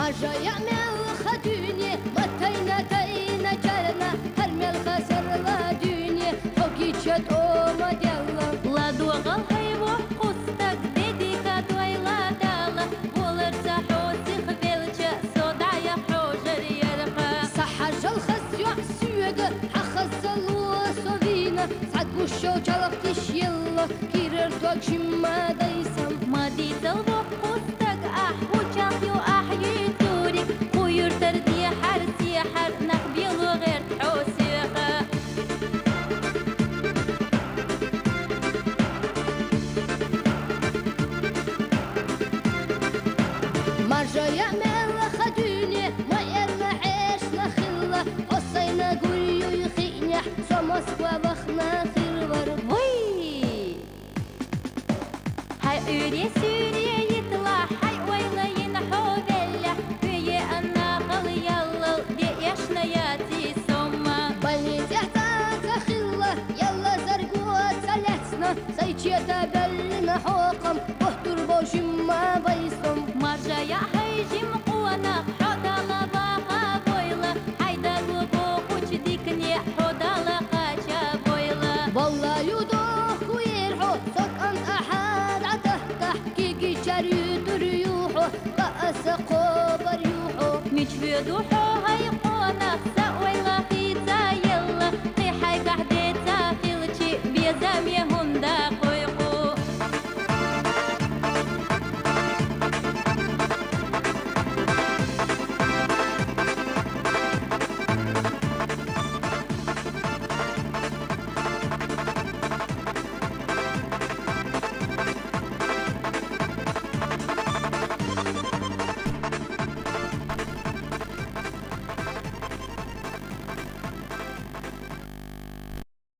Marja ya'mel khaduni matayna tayna jarna harmel khasarla duni hogichat o madella La dugal hayvo qustak dedika doyla dala Bolursa hosik velcha sodaya hojar yarqa Sahajal khasyu suyega hakhazzalu sovina Sadgu shochalaq tishilla kirer tuak shimma daysam Madidal vo qustak huchaq yu يدورك خير تردي حرسي حر نقبل غير حوسيقة مرجع يعمل خدوني ما يرمى عيش نخلة قصينا قولي يخينيح سمس وبخنا خير وي هاي أوري سوري يطلع هاي ويلا ينحو بلا هي أنا خلي يلا دي يشنياتي سما بني تحتاج خلة يلا زرقوة سلسنا سيتشيتا بلنا حوقم واحتر بوشم ما بيصم مرجع يا هيجي مقوانا حودا لباقا بويلا هايدا لبوق وجديكني حودا لقاشا بويلا والله يدوخ ويرحو صوت أنت أحد عتهتح كيكي شاريدر يوحو رأس قوبر يوحو مش في دوحو هاي قوانا